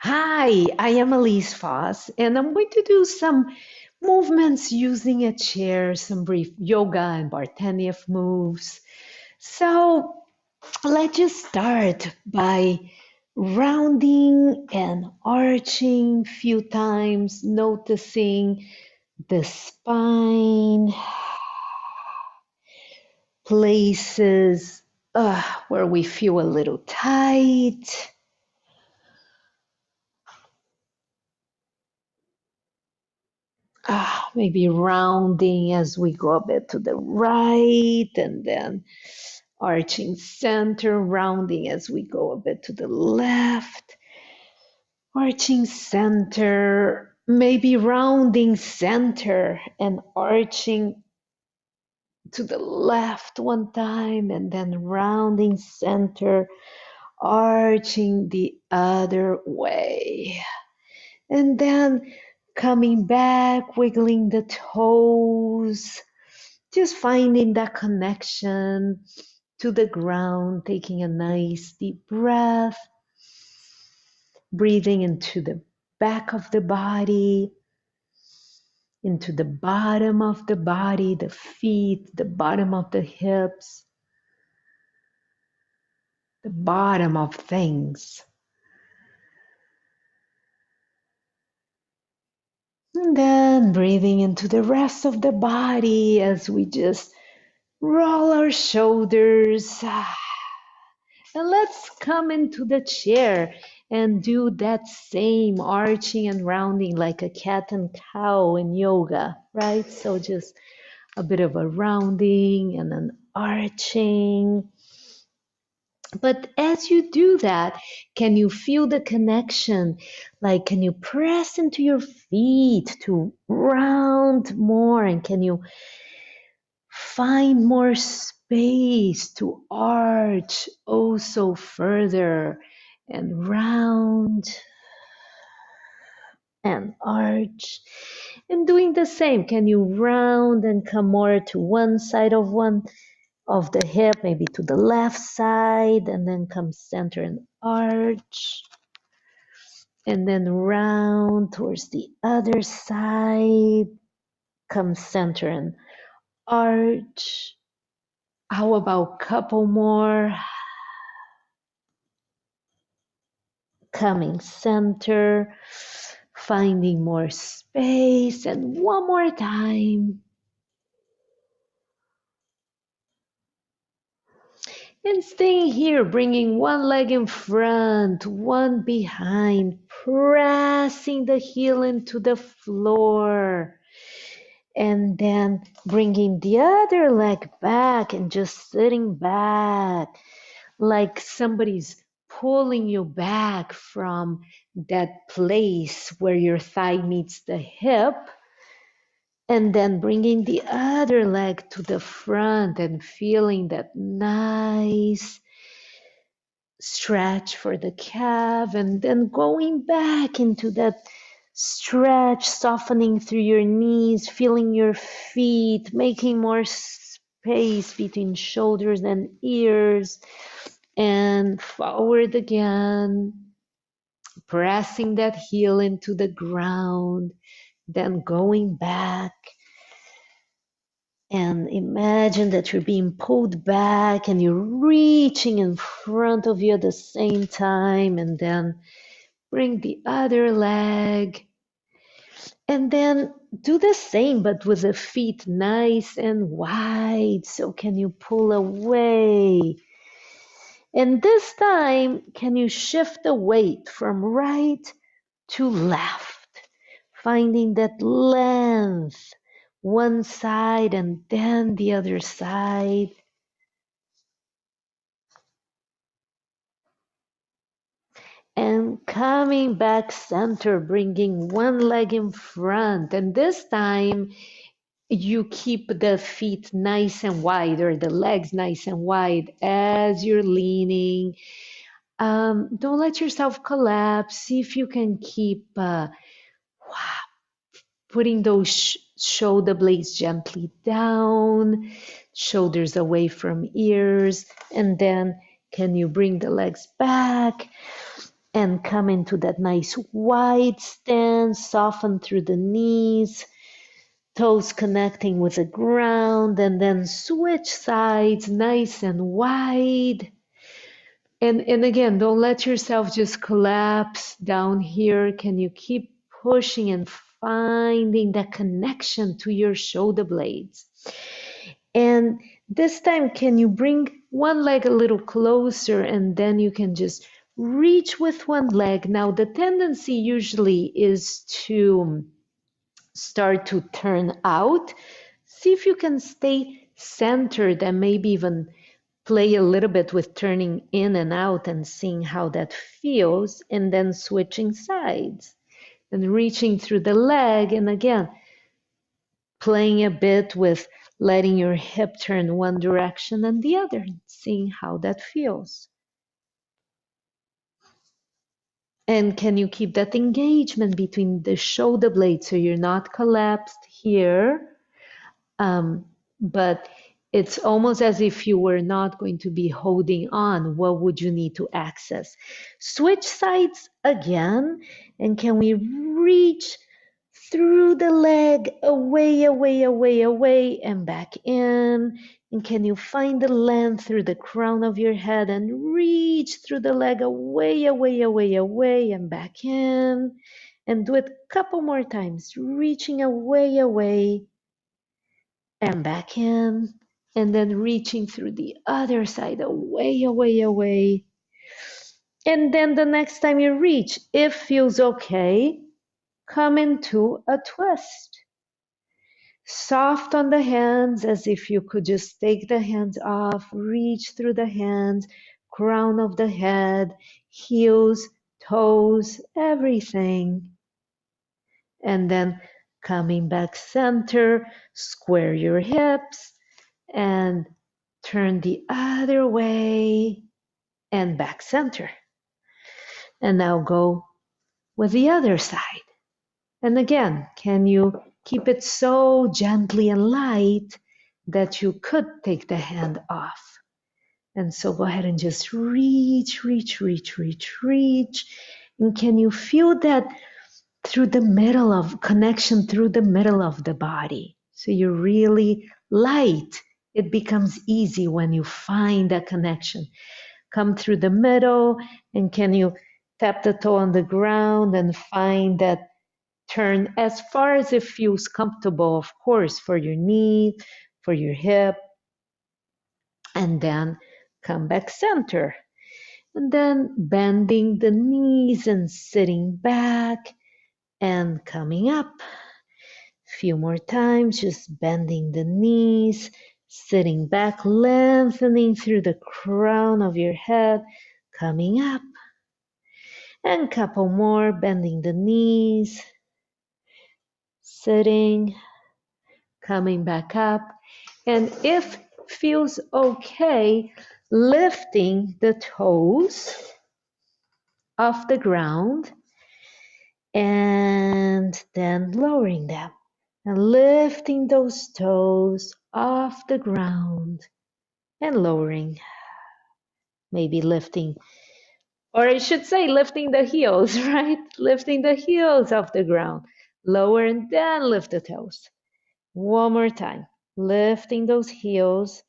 Hi, I am Elise Foss, and I'm going to do some movements using a chair, some brief yoga and Bartenieff moves. So let's just start by rounding and arching a few times, noticing the spine, places where we feel a little tight. Maybe rounding as we go a bit to the right and then arching center, rounding as we go a bit to the left, arching center, maybe rounding center and arching to the left one time and then rounding center, arching the other way. And then coming back, wiggling the toes, just finding that connection to the ground, taking a nice deep breath, breathing into the back of the body, into the bottom of the body, the feet, the bottom of the hips, the bottom of things. And then breathing into the rest of the body as we just roll our shoulders. And let's come into the chair and do that same arching and rounding like a cat and cow in yoga, right? So just a bit of a rounding and an arching. But as you do that, can you feel the connection? Like, can you press into your feet to round more? And can you find more space to arch also further and round and arch? And doing the same, can you round and come more to one side of one of the hip, maybe to the left side, and then come center and arch, and then round towards the other side, come center and arch. How about couple more? Coming center, finding more space, and one more time. And staying here, bringing one leg in front, one behind, pressing the heel into the floor. And then bringing the other leg back and just sitting back like somebody's pulling you back from that place where your thigh meets the hip. And then bringing the other leg to the front and feeling that nice stretch for the calf, and then going back into that stretch, softening through your knees, feeling your feet, making more space between shoulders and ears, and forward again, pressing that heel into the ground, then going back. And imagine that you're being pulled back and you're reaching in front of you at the same time, and then bring the other leg. And then do the same, but with the feet nice and wide. So can you pull away? And this time, can you shift the weight from right to left, finding that length, one side and then the other side. And coming back center, bringing one leg in front. And this time, you keep the feet nice and wide, or the legs nice and wide as you're leaning. Don't let yourself collapse. See if you can keep putting those shoulder blades gently down, shoulders away from ears, and then can you bring the legs back and come into that nice wide stance, soften through the knees, toes connecting with the ground, and then switch sides nice and wide. And again, don't let yourself just collapse down here. Can you keep pushing and finding that connection to your shoulder blades? And this time, can you bring one leg a little closer, and then you can just reach with one leg. Now, the tendency usually is to start to turn out. See if you can stay centered and maybe even play a little bit with turning in and out and seeing how that feels, and then switching sides and reaching through the leg. And again, playing a bit with letting your hip turn one direction and the other, seeing how that feels. And can you keep that engagement between the shoulder blades so you're not collapsed here, but it's almost as if you were not going to be holding on. What would you need to access? Switch sides again, and can we reach through the leg, away, away, away, away, and back in? And can you find the length through the crown of your head and reach through the leg, away, away, away, away, and back in? And do it a couple more times, reaching away, away, and back in, and then reaching through the other side, away, away, away. And then the next time you reach, if feels okay, come into a twist. Soft on the hands, as if you could just take the hands off, reach through the hands, crown of the head, heels, toes, everything. And then coming back center, square your hips, and turn the other way and back center. And now go with the other side. And again, can you keep it so gently and light that you could take the hand off? And so go ahead and just reach, reach, reach, reach, reach. And can you feel that through the middle of connection through the middle of the body? So you're really light. It becomes easy when you find that connection. Come through the middle, and can you tap the toe on the ground and find that turn as far as it feels comfortable, of course, for your knee, for your hip, and then come back center. And then bending the knees and sitting back and coming up. Few more times, just bending the knees, sitting back, lengthening through the crown of your head, coming up. And a couple more, bending the knees, sitting, coming back up. And if feels okay, lifting the toes off the ground and then lowering them. And lifting those toes off the ground and lowering. Maybe lifting, or I should say lifting the heels, right? Lifting the heels off the ground. Lower and then lift the toes. One more time. Lifting those heels.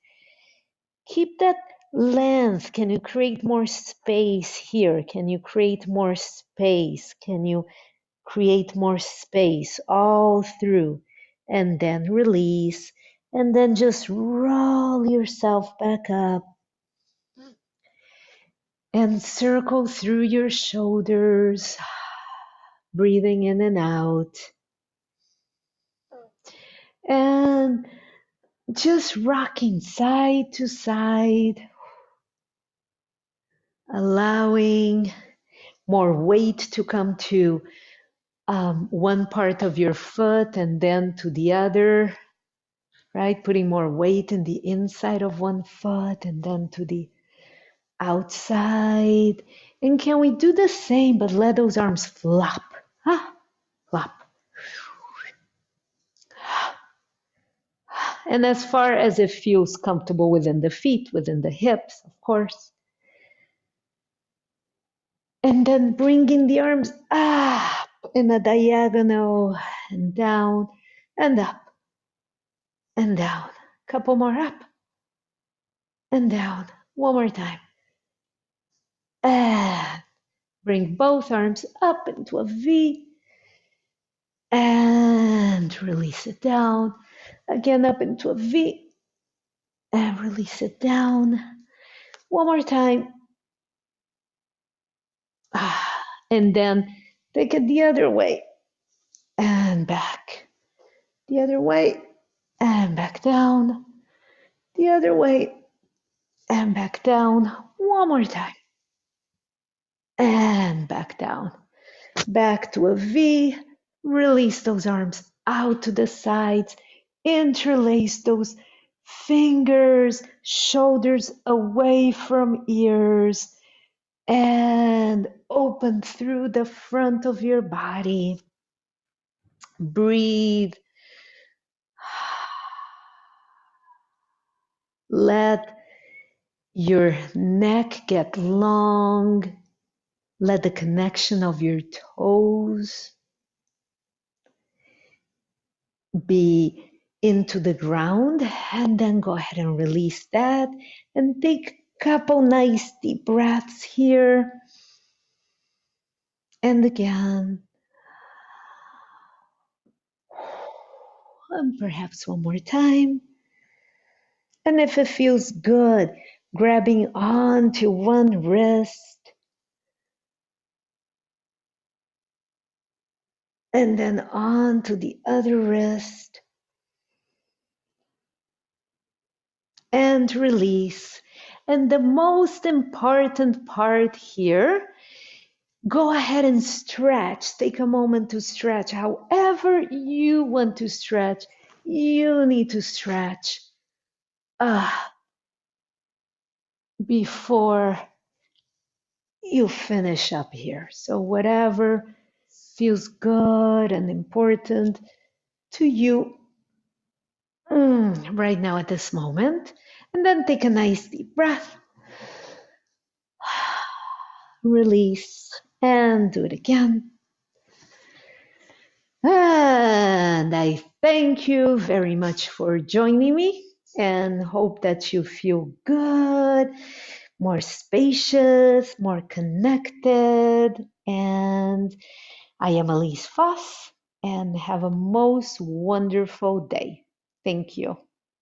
Keep that length. Can you create more space here? Can you create more space? Can you create more space all through? And then release. And then just roll yourself back up. And circle through your shoulders. Breathing in and out. And just rocking side to side. Allowing more weight to come to one part of your foot and then to the other, right? Putting more weight in the inside of one foot and then to the outside. And can we do the same, but let those arms flop, flop. And as far as it feels comfortable within the feet, within the hips, of course. And then bringing the arms up in a diagonal and down and up and down. Couple more up and down. One more time. And bring both arms up into a V and release it down. Again, up into a V and release it down. One more time. And then take it the other way and back. The other way and back down. The other way and back down. One more time. And back down. Back to a V. Release those arms out to the sides. Interlace those fingers, shoulders away from ears, and open through the front of your body. Breathe. Let your neck get long. Let the connection of your toes be into the ground, and then go ahead and release that and take a couple nice deep breaths here and again, and perhaps one more time. And if it feels good, grabbing onto one wrist and then onto the other wrist and release. And the most important part here, go ahead and stretch. Take a moment to stretch. However you want to stretch, you need to stretch before you finish up here. So whatever feels good and important to you right now at this moment. And then take a nice deep breath. Release and do it again. And I thank you very much for joining me and hope that you feel good, more spacious, more connected. And I am Elise Foss, and have a most wonderful day. Thank you.